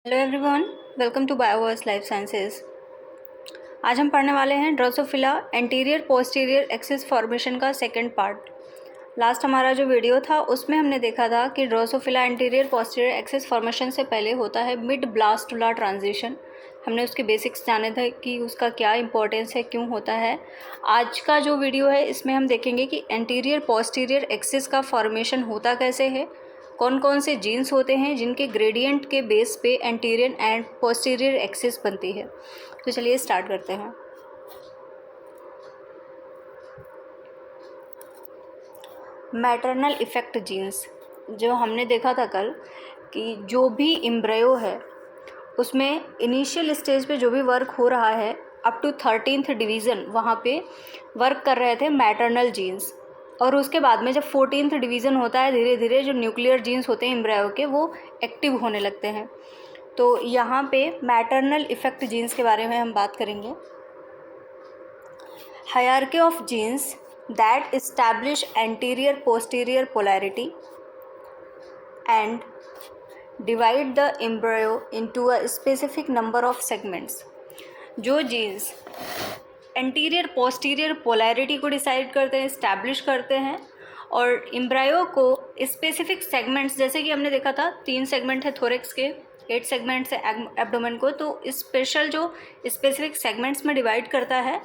Hello everyone, welcome to bioverse life sciences. आज हम पढ़ने वाले हैं Drosophila anterior posterior axis formation का सेकंड पार्ट। लास्ट हमारा जो वीडियो था उसमें हमने देखा था कि Drosophila anterior posterior axis formation से पहले होता है मिड ब्लास्टुला ट्रांजिशन। हमने उसके बेसिक्स जाने थे कि उसका क्या इंपॉर्टेंस है, क्यों होता है। आज का जो वीडियो है इसमें हम देखेंगे कि एंटीरियर पोस्टीरियर एक्सिस का फॉर्मेशन होता कैसे है, कौन कौन से जीन्स होते हैं जिनके ग्रेडियंट के बेस पे एंटीरियर एंड पोस्टीरियर एक्सिस बनती है। तो चलिए स्टार्ट करते हैं। मैटरनल इफ़ेक्ट जीन्स, जो हमने देखा था कल कि जो भी एम्ब्रियो है उसमें इनिशियल स्टेज पे जो भी वर्क हो रहा है अप टू 13th डिवीज़न वहाँ पे वर्क कर रहे थे मैटरनल जीन्स, और उसके बाद में जब 14th डिवीज़न होता है धीरे धीरे जो न्यूक्लियर जीन्स होते हैं एम्ब्रियो के वो एक्टिव होने लगते हैं। तो यहाँ पे मैटरनल इफ़ेक्ट जीन्स के बारे में हम बात करेंगे। Hierarchy of genes that establish anterior posterior polarity and divide the embryo into a specific number of segments. जो जीन्स एंटीरियर पोस्टीरियर पोलैरिटी को डिसाइड करते हैं, इस्टेब्लिश करते हैं, और एम्ब्रियो को स्पेसिफिक सेगमेंट्स, जैसे कि हमने देखा था 3 सेगमेंट है थोरेक्स के, 8 सेगमेंट्स है एब्डोमेन को, तो स्पेशल जो स्पेसिफिक सेगमेंट्स में डिवाइड करता है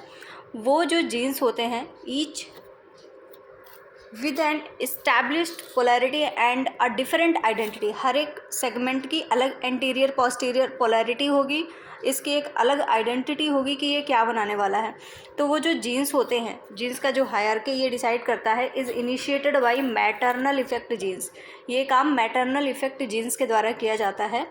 वो जो जीन्स होते हैं each with an established polarity and a different identity. हर एक सेगमेंट की अलग एंटीरियर पोस्टीरियर पोलैरिटी होगी, इसकी एक अलग आइडेंटिटी होगी कि ये क्या बनाने वाला है। तो वो जो जीन्स होते हैं, जीन्स का जो हायरार्की ये डिसाइड करता है is initiated by maternal effect genes. ये काम मैटरनल इफेक्ट जीन्स के द्वारा किया जाता है।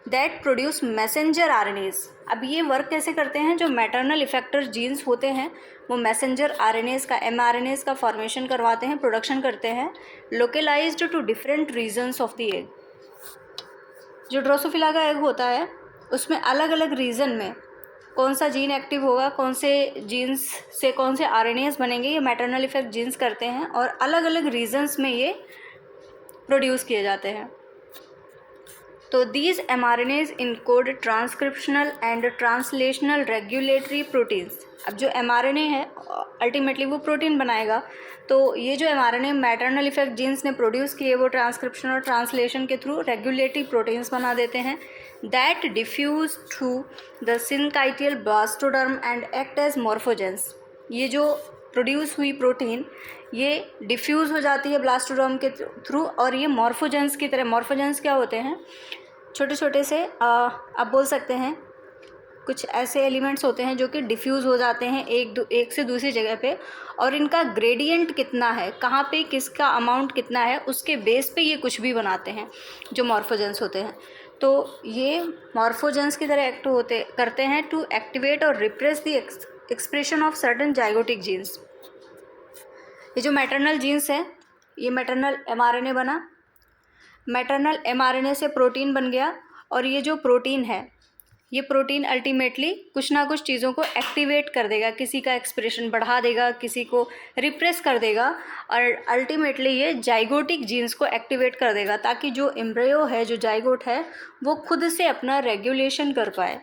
That produce messenger RNase. अब ये वर्क कैसे करते हैं? जो मैटरनल इफेक्टर जीन्स होते हैं वो मैसेंजर आरएनएज का, एमआरएनएज का फॉर्मेशन करवाते हैं, प्रोडक्शन करते हैं, localised to different regions of the egg. जो ड्रोसोफिला का एग होता है उसमें अलग अलग रीजन में कौन सा जीन एक्टिव होगा, कौन से जीन्स से कौन से आरएनएज बनेंगे, ये मैटरनल इफेक्ट जीन्स करते हैं और अलग अलग रीजन्स में ये प्रोड्यूस किए जाते हैं। तो these mRNAs encode transcriptional and translational regulatory proteins. अब जो एमआरएनए है अल्टीमेटली वो प्रोटीन बनाएगा, तो ये जो एमआरएनए मैटरनल इफेक्ट जीन्स ने प्रोड्यूस किए वो ट्रांसक्रिप्शन और ट्रांसलेशन के थ्रू रेगुलेटरी प्रोटीन्स बना देते हैं that diffuse through the syncytial blastoderm and act as morphogens. ये जो प्रोड्यूस हुई प्रोटीन ये डिफ्यूज़ हो जाती है ब्लास्टोडर्म के थ्रू और ये मॉर्फोजेंस की तरह, मॉर्फोजेंस क्या होते हैं? छोटे छोटे से आप बोल सकते हैं कुछ ऐसे एलिमेंट्स होते हैं जो कि डिफ्यूज़ हो जाते हैं एक से दूसरी जगह पे, और इनका ग्रेडियंट कितना है, कहाँ पे किसका अमाउंट कितना है, उसके बेस पे ये कुछ भी बनाते हैं जो मॉर्फोजेंस होते हैं। तो ये मॉर्फोजेंस की तरह एक्ट करते हैं टू एक्टिवेट और repress the expression of certain zygotic genes. ये जो मैटरनल जीन्स है ये मैटरनल एमआरएनए बना, मैटरनल एमआरएनए से प्रोटीन बन गया, और ये जो प्रोटीन है ये प्रोटीन अल्टीमेटली कुछ ना कुछ चीज़ों को एक्टिवेट कर देगा, किसी का एक्सप्रेशन बढ़ा देगा, किसी को रिप्रेस कर देगा, और अल्टीमेटली ये जाइगोटिक जीन्स को एक्टिवेट कर देगा ताकि जो एम्ब्रियो है, जो जाइगोट है, वो खुद से अपना रेगुलेशन कर पाए।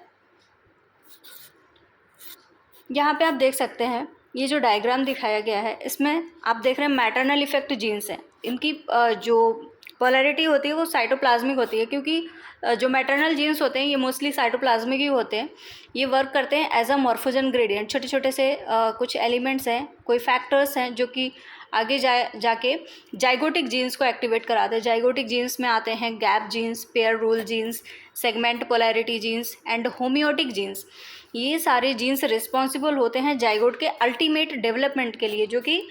यहाँ पे आप देख सकते हैं ये जो डायग्राम दिखाया गया है इसमें आप देख रहे हैं मैटरनल इफेक्ट जीन्स हैं। इनकी जो पोलैरिटी होती है वो साइटोप्लाज्मिक होती है, क्योंकि जो मैटरनल जीन्स होते हैं ये मोस्टली साइटोप्लाज्मिक ही होते हैं। ये वर्क करते हैं एज अ मॉर्फोजन ग्रेडियंट। छोटे छोटे से कुछ एलिमेंट्स हैं, कोई फैक्टर्स हैं जो कि आगे जाके जाइगोटिक जीन्स को एक्टिवेट कराते हैं। जाइगोटिक जीन्स में आते हैं gap genes, pair rule genes, segment polarity genes and homeotic genes. ये सारे जीन्स रिस्पॉन्सिबल होते हैं जाइगोट के अल्टीमेट डेवलपमेंट के लिए, जो कि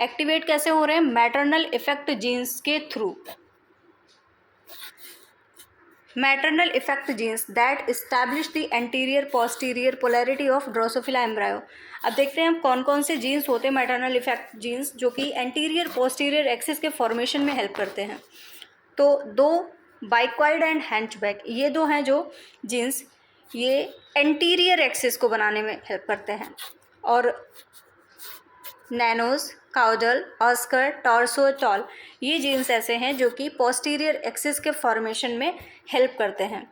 एक्टिवेट कैसे हो रहे हैं? मैटरनल इफेक्ट जीन्स के through. Maternal effect genes that establish the anterior posterior polarity of Drosophila embryo. अब देखते हैं हम कौन कौन से जीन्स होते हैं मैटरनल इफेक्ट जीन्स जो कि एंटीरियर पोस्टीरियर एक्सिस के फॉर्मेशन में हेल्प करते हैं। तो 2 बाइक्वाइड एंड हैंचबैक, ये 2 हैं जो जीन्स ये एंटीरियर एक्सिस को बनाने में हेल्प करते हैं, और नैनोस, काउडल, ऑस्कर, टॉर्सो, टॉल, ये जीन्स ऐसे हैं जो कि पोस्टीरियर एक्सिस के फॉर्मेशन में हेल्प करते हैं।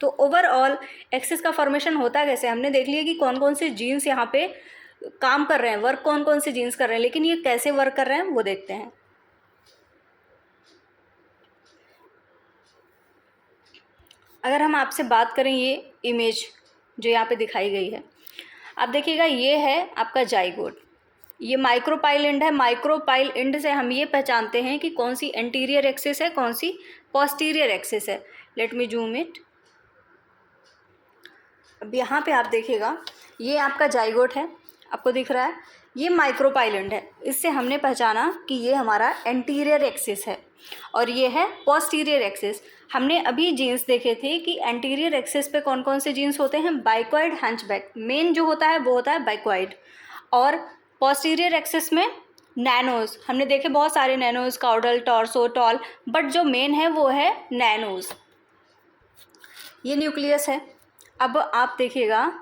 तो ओवरऑल एक्सिस का फॉर्मेशन होता कैसे, हमने देख लिया कि कौन कौन से जीन्स यहाँ पे काम कर रहे हैं, वर्क कौन कौन से जीन्स कर रहे हैं, लेकिन ये कैसे वर्क कर रहे हैं वो देखते हैं। अगर हम आपसे बात करें ये इमेज जो यहाँ पे दिखाई गई है, आप देखिएगा ये है आपका जाइगोट, ये माइक्रोपाइल एंड है। माइक्रोपाइल एंड से हम ये पहचानते हैं कि कौन सी एंटीरियर एक्सिस है, कौन सी पोस्टीरियर एक्सिस है। Let me zoom it. अब यहाँ पे आप देखिएगा ये आपका जाइगोट है, आपको दिख रहा है, ये माइक्रोपाइल एंड है। इससे हमने पहचाना कि ये हमारा एंटीरियर एक्सिस है और ये है पोस्टीरियर एक्सिस। हमने अभी जीन्स देखे थे कि एंटीरियर एक्सिस पे कौन कौन से जीन्स होते हैं, बाइक्वाइड, हंचबैक। मेन जो होता है वो होता है बाइक्वाइड। और पोस्टीरियर एक्सिस में नैनोज हमने देखे, बहुत सारे नैनोज, काउडल, टॉर्सो, टॉल, बट जो मेन है वो है नैनोज। ये न्यूक्लियस है। अब आप देखिएगा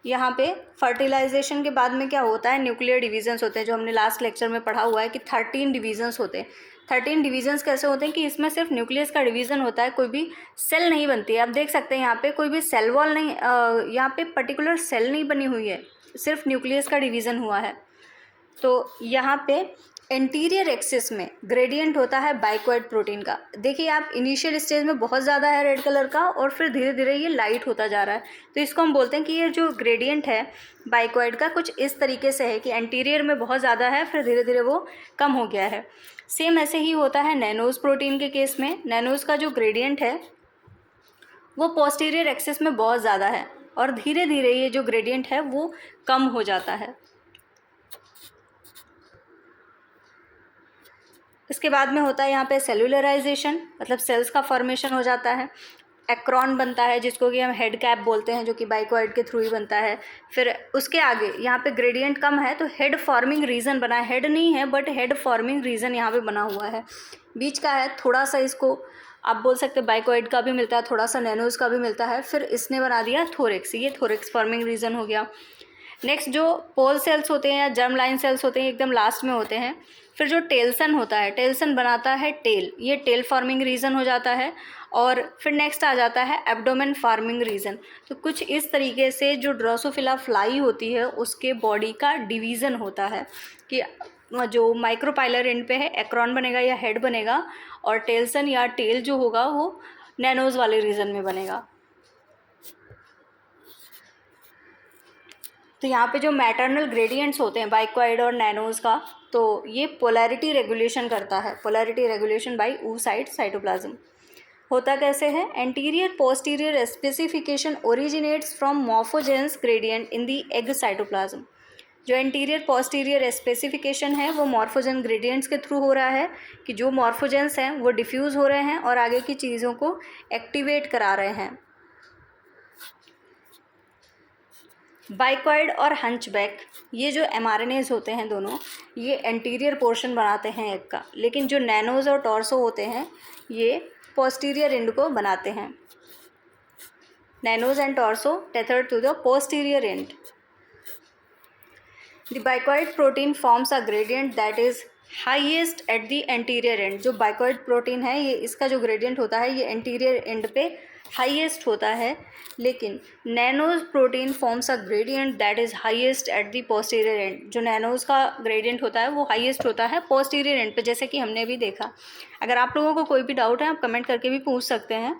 यहाँ पे फर्टिलाइजेशन के बाद में क्या होता है, न्यूक्लियर डिवीजन्स होते हैं, जो हमने लास्ट लेक्चर में पढ़ा हुआ है कि 13 डिवीजन्स होते हैं। 13 डिवीजन्स कैसे होते हैं कि इसमें सिर्फ न्यूक्लियस का डिवीज़न होता है, कोई भी सेल नहीं बनती है। आप देख सकते हैं यहाँ पे कोई भी सेल वॉल नहीं, यहाँ पे पर्टिकुलर सेल नहीं बनी हुई है, सिर्फ न्यूक्लियस का डिवीज़न हुआ है। तो यहाँ पे एंटीरियर एक्सिस में ग्रेडियंट होता है बाइक्वाइड प्रोटीन का। देखिए आप इनिशियल स्टेज में बहुत ज़्यादा है रेड कलर का और फिर धीरे धीरे ये लाइट होता जा रहा है। तो इसको हम बोलते हैं कि ये जो ग्रेडियंट है बाइक्वाइड का कुछ इस तरीके से है कि एंटीरियर में बहुत ज़्यादा है, फिर धीरे धीरे वो कम हो गया है। सेम ऐसे ही होता है नैनोज प्रोटीन के केस में। नैनोज का जो ग्रेडियंट है वो पोस्टीरियर एक्सिस में बहुत ज़्यादा है और धीरे धीरे ये जो ग्रेडियंट है वो कम हो जाता है। इसके बाद में होता है यहाँ पे सेलुलराइजेशन, मतलब सेल्स का फॉर्मेशन हो जाता है। एक्रोन बनता है जिसको कि हम हेड कैप बोलते हैं, जो कि बाइक्वाइड के थ्रू ही बनता है। फिर उसके आगे यहाँ पे ग्रेडियंट कम है तो हेड फॉर्मिंग रीजन बना है, हेड नहीं है बट हेड फॉर्मिंग रीजन यहाँ पे बना हुआ है। बीच का है थोड़ा सा, इसको आप बोल सकते हैं बाइक्वाइड का भी मिलता है, थोड़ा सा नैनोज का भी मिलता है। फिर इसने बना दिया थोरेक्स, ये थोरेक्स फॉर्मिंग रीजन हो गया। नेक्स्ट जो पोल सेल्स होते हैं या जर्म लाइन सेल्स होते हैं एकदम लास्ट में होते हैं। फिर जो टेल्सन होता है, टेल्सन बनाता है टेल, ये टेल फॉर्मिंग रीजन हो जाता है। और फिर नेक्स्ट आ जाता है एब्डोमेन फॉर्मिंग रीजन। तो कुछ इस तरीके से जो ड्रोसोफिला फ्लाई होती है उसके बॉडी का डिवीज़न होता है कि जो माइक्रोपाइलर एंड पे है एक्रोन बनेगा या हेड बनेगा, और टेल्सन या टेल जो होगा वो नैनोज वाले रीजन में बनेगा। तो यहाँ पे जो मैटरनल ग्रेडियंट्स होते हैं बाइक्वाइड और नैनोज का, तो ये पोलैरिटी रेगुलेशन करता है, polarity regulation by oocyte cytoplasm. होता कैसे है, anterior posterior specification originates from morphogens gradient in the egg cytoplasm. जो एंटीरियर पोस्टीरियर स्पेसिफिकेशन है वो मॉर्फोजन ग्रेडियंट्स के थ्रू हो रहा है कि जो मॉर्फोजेंस हैं वो डिफ्यूज़ हो रहे हैं और आगे की चीज़ों को एक्टिवेट करा रहे हैं। बाइक्वाइड और हंचबैक, ये जो mRNAs होते हैं दोनों, ये एंटीरियर पोर्शन बनाते हैं एग का, लेकिन जो नैनोज और टॉर्सो होते हैं ये पोस्टीरियर एंड को बनाते हैं। Nanos and torso tethered to the posterior end. The bicoid protein forms a gradient that is highest at the anterior end. जो बाइक्वाइड प्रोटीन है ये, इसका जो ग्रेडियंट होता है ये एंटीरियर एंड पे हाईएस्ट होता है, लेकिन nanos protein forms a gradient that is highest at the posterior end. जो नैनोज का ग्रेडियंट होता है वो हाईएस्ट होता है पोस्टीरियर एंड पे, जैसे कि हमने भी देखा। अगर आप लोगों को कोई भी डाउट है आप कमेंट करके भी पूछ सकते हैं।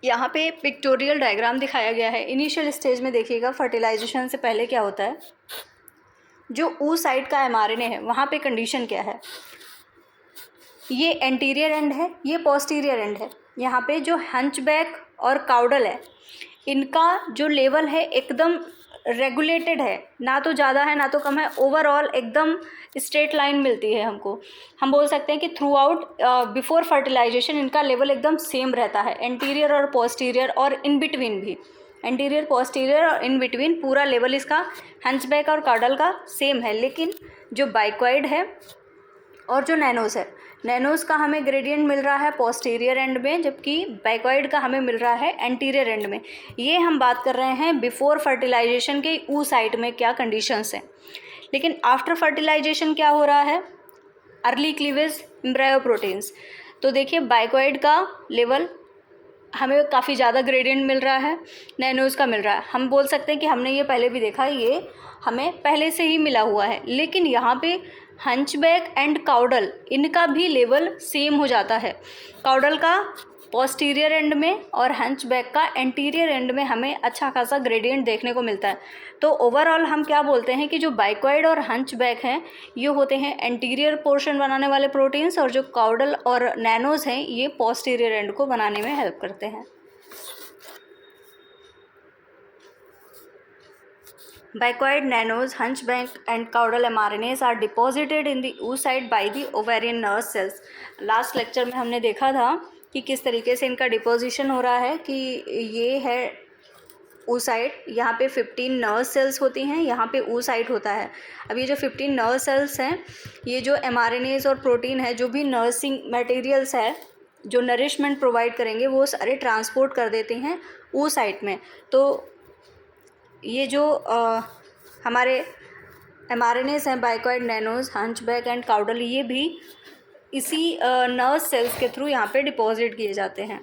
यहाँ पे पिक्टोरियल डायग्राम दिखाया गया है। इनिशियल स्टेज में देखिएगा, फर्टिलाइजेशन से पहले क्या होता है, जो oocyte का mRNA है वहाँ पे कंडीशन क्या है, ये एंटीरियर एंड है, ये पोस्टीरियर एंड है। यहाँ पे जो हंचबैक और काउडल है इनका जो लेवल है एकदम रेगुलेटेड है, ना तो ज़्यादा है ना तो कम है, ओवरऑल एकदम स्ट्रेट लाइन मिलती है हमको। हम बोल सकते हैं कि थ्रू आउट बिफोर फर्टिलाइजेशन इनका लेवल एकदम सेम रहता है, एंटीरियर और पोस्टीरियर और इन बिटवीन भी, एंटीरियर पोस्टीरियर और इन बिटवीन पूरा लेवल इसका हंचबैक और काउडल का सेम है। लेकिन जो बाइक्वाइड है और जो नैनोज है, नैनोज का हमें ग्रेडियंट मिल रहा है पोस्टीरियर एंड में, जबकि बाइक्वाइड का हमें मिल रहा है एंटीरियर एंड में। ये हम बात कर रहे हैं बिफोर फर्टिलाइजेशन के oocyte में क्या कंडीशंस हैं। लेकिन आफ्टर फर्टिलाइजेशन क्या हो रहा है, अर्ली क्लीवेज एम्ब्रायो प्रोटीन्स। तो देखिए बाइक्वाइड का लेवल हमें काफ़ी ज़्यादा ग्रेडियंट मिल रहा है, नैनोज़ का मिल रहा है। हम बोल सकते हैं कि हमने ये पहले भी देखा, ये हमें पहले से ही मिला हुआ है। लेकिन यहाँ पे हंचबैक एंड काउडल, इनका भी लेवल सेम हो जाता है। काउडल का पोस्टीरियर एंड में और हंचबैक का एंटीरियर एंड में हमें अच्छा खासा ग्रेडियंट देखने को मिलता है। तो ओवरऑल हम क्या बोलते हैं कि जो बाइक्वाइड और हंचबैक हैं ये होते हैं एंटीरियर पोर्शन बनाने वाले प्रोटीन्स, और जो काउडल और नैनोज़ हैं ये पोस्टीरियर एंड को बनाने में हेल्प करते हैं। Bicoid nanos, hunchback and caudal mRNAs are deposited in the oocyte by the ovarian nerve cells. Last lecture में हमने देखा था कि किस तरीके से इनका डिपोजिशन हो रहा है, कि ये है oocyte, यहाँ पे 15 नर्व सेल्स होती हैं, यहाँ पे oocyte होता है। अब ये जो 15 नर्व सेल्स हैं, ये जो mRNAs और प्रोटीन है, जो भी नर्सिंग मटेरियल्स है, जो नरिशमेंट प्रोवाइड करेंगे, वो सारे ट्रांसपोर्ट कर देते हैं oocyte में। तो ये जो हमारे mRNAs हैं, बाइकॉइड, नैनोज, हंचबैक एंड काउडल, ये भी इसी नर्व सेल्स के थ्रू यहाँ पे डिपॉजिट किए जाते हैं।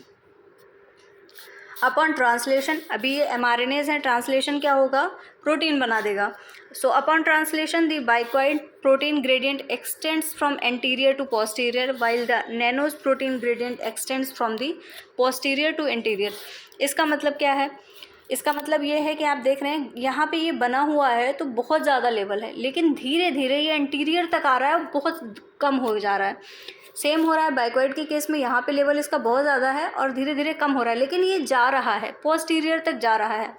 अपॉन ट्रांसलेशन, अभी ये mRNAs हैं, ट्रांसलेशन क्या होगा, प्रोटीन बना देगा। So upon translation the bicoid protein gradient extends from anterior to posterior while the nanos protein gradient extends from the posterior to anterior. इसका मतलब क्या है, इसका मतलब ये है कि आप देख रहे हैं यहाँ पे ये बना हुआ है तो बहुत ज़्यादा लेवल है, लेकिन धीरे धीरे ये एंटीरियर तक आ रहा है, बहुत कम हो जा रहा है। सेम हो रहा है बाइकॉइड के केस में, यहाँ पे लेवल इसका बहुत ज़्यादा है और धीरे धीरे कम हो रहा है, लेकिन ये जा रहा है, पोस्टीरियर तक जा रहा है।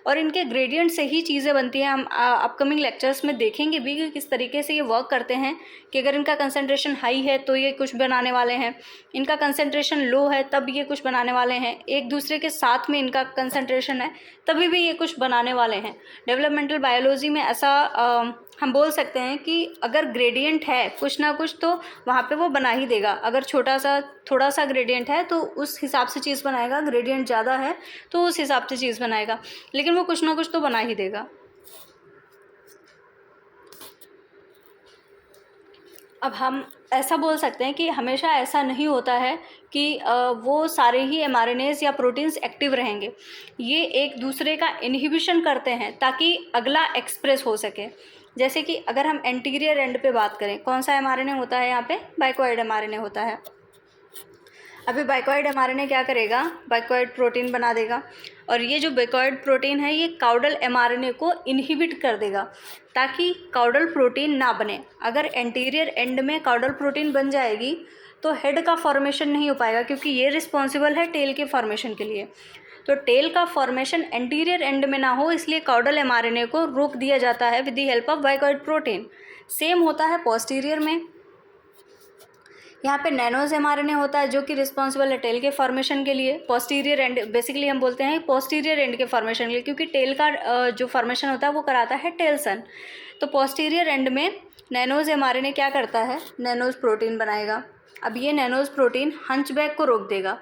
और इनके ग्रेडियंट से ही चीज़ें बनती हैं। हम अपकमिंग लेक्चर्स में देखेंगे भी कि किस तरीके से ये वर्क करते हैं, कि अगर इनका कंसंट्रेशन हाई है तो ये कुछ बनाने वाले हैं, इनका कंसंट्रेशन लो है तब ये कुछ बनाने वाले हैं, एक दूसरे के साथ में इनका कंसंट्रेशन है तभी भी ये कुछ बनाने वाले हैं। डेवलपमेंटल बायोलॉजी में ऐसा हम बोल सकते हैं कि अगर ग्रेडियंट है कुछ ना कुछ तो वहाँ पे वो बना ही देगा। अगर थोड़ा सा ग्रेडियंट है तो उस हिसाब से चीज़ बनाएगा, ग्रेडियंट ज़्यादा है तो उस हिसाब से चीज़ बनाएगा, लेकिन वो कुछ ना कुछ तो बना ही देगा। अब हम ऐसा बोल सकते हैं कि हमेशा ऐसा नहीं होता है कि वो सारे ही mRNAs या प्रोटीन्स एक्टिव रहेंगे। ये एक दूसरे का इनहिबिशन करते हैं ताकि अगला एक्सप्रेस हो सके। जैसे कि अगर हम एंटीरियर एंड पे बात करें, कौन सा mRNA होता है, यहाँ पे बाइकॉइड mRNA होता है। अभी बाइकॉइड mRNA क्या करेगा, बाइकॉइड प्रोटीन बना देगा, और ये जो बाइकॉइड प्रोटीन है ये काउडल mRNA को इनहिबिट कर देगा ताकि काउडल प्रोटीन ना बने। अगर एंटीरियर एंड में काउडल प्रोटीन बन जाएगी तो हेड का फॉर्मेशन नहीं हो पाएगा, क्योंकि ये रिस्पॉन्सिबल है टेल के फॉर्मेशन के लिए। तो टेल का फॉर्मेशन एंटीरियर एंड में ना हो, इसलिए काउडल mRNA को रोक दिया जाता है with the help of bicoid protein. Same होता है पोस्टीरियर में। यहाँ पे नैनोज mRNA होता है जो कि रिस्पॉन्सिबल है टेल के फॉर्मेशन के लिए। पोस्टीरियर एंड बेसिकली हम बोलते हैं पोस्टीरियर एंड के फॉर्मेशन के लिए, क्योंकि टेल का जो फॉर्मेशन होता है वो कराता है टेलसन। तो पोस्टीरियर एंड में नैनोज mRNA क्या करता है, नैनोज प्रोटीन बनाएगा। अब ये नैनोज प्रोटीन हंचबैक को रोक देगा।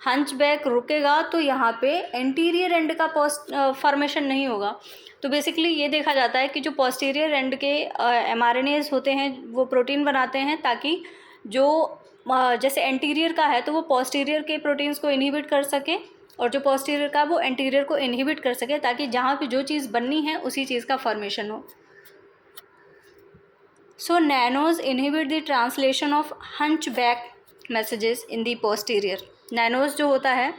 हंचबैक रुकेगा तो यहाँ पे एंटीरियर एंड का फॉर्मेशन नहीं होगा। तो बेसिकली ये देखा जाता है कि जो पोस्टीरियर एंड के mRNAs होते हैं वो प्रोटीन बनाते हैं ताकि जो जैसे एंटीरियर का है तो वो पोस्टीरियर के प्रोटीन्स को इनहिबिट कर सके, और जो पोस्टीरियर का वो एंटीरियर को इनहिबिट कर सके, ताकि जहाँ पे जो चीज़ बननी है उसी चीज़ का फॉर्मेशन हो। So nanos inhibit the translation of hunchback messages in the posterior. Nanos जो होता है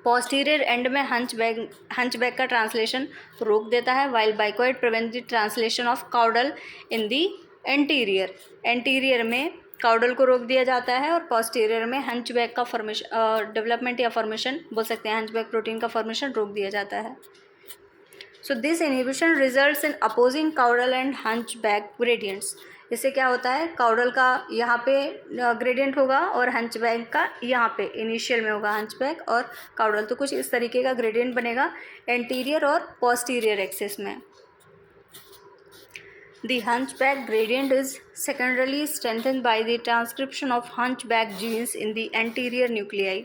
पोस्टीरियर एंड में हंचबैक का ट्रांसलेशन रोक देता है, while bicoid prevent the translation of caudal in the anterior. Anterior में काउडल को रोक दिया जाता है और पोस्टीरियर में हंचबैक का फॉर्मेशन डेवलपमेंट या फॉर्मेशन बोल सकते हैं, हंचबैक प्रोटीन का फॉर्मेशन रोक दिया जाता है। So this inhibition results in opposing caudal and hunchback gradients. इससे क्या होता है, काउडल का यहाँ पे ग्रेडियंट होगा और हंचबैक का यहाँ पे इनिशियल में होगा हंचबैक और काउडल। तो कुछ इस तरीके का ग्रेडियंट बनेगा एंटीरियर और पोस्टीरियर एक्सिस में। The hunchback gradient is secondarily strengthened by the transcription of hunchback genes in the anterior nuclei.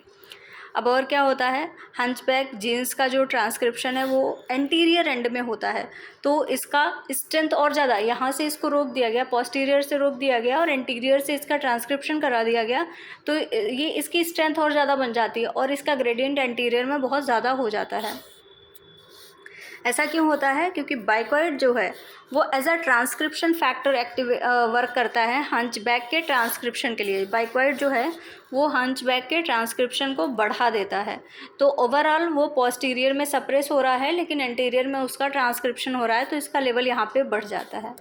अब और क्या होता है, हंचबैक जीन्स का जो ट्रांसक्रिप्शन है वो एंटीरियर एंड में होता है, तो इसका स्ट्रेंथ और ज़्यादा, यहाँ से इसको रोक दिया गया, पोस्टीरियर से रोक दिया गया और एंटीरियर से इसका ट्रांसक्रिप्शन करा दिया गया, तो ये इसकी स्ट्रेंथ और ज़्यादा बन जाती है और इसका ग्रेडियंट एंटीरियर में बहुत ज़्यादा हो जाता है। ऐसा क्यों होता है? क्योंकि बाइकॉइड जो है वो as a transcription factor work करता है हंचबैक के ट्रांसक्रिप्शन के लिए। बाइकॉइड जो है वो हंचबैक के ट्रांसक्रिप्शन को बढ़ा देता है, तो ओवरऑल वो पोस्टीरियर में सप्रेस हो रहा है लेकिन एंटीरियर में उसका ट्रांसक्रिप्शन हो रहा है, तो इसका लेवल यहाँ पे बढ़ जाता है।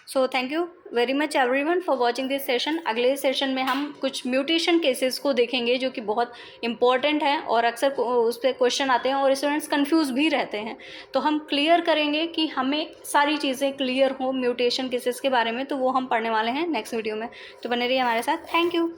So thank you very much everyone for watching this session. अगले सेशन में हम कुछ म्यूटेशन केसेस को देखेंगे जो कि बहुत इंपॉर्टेंट है और अक्सर उस पर क्वेश्चन आते हैं और स्टूडेंट्स कंफ्यूज भी रहते हैं, तो हम क्लियर करेंगे कि हमें सारी चीज़ें क्लियर हो म्यूटेशन केसेस के बारे में, तो वो हम पढ़ने वाले हैं नेक्स्ट वीडियो में। तो बने रहिए हमारे साथ। Thank you.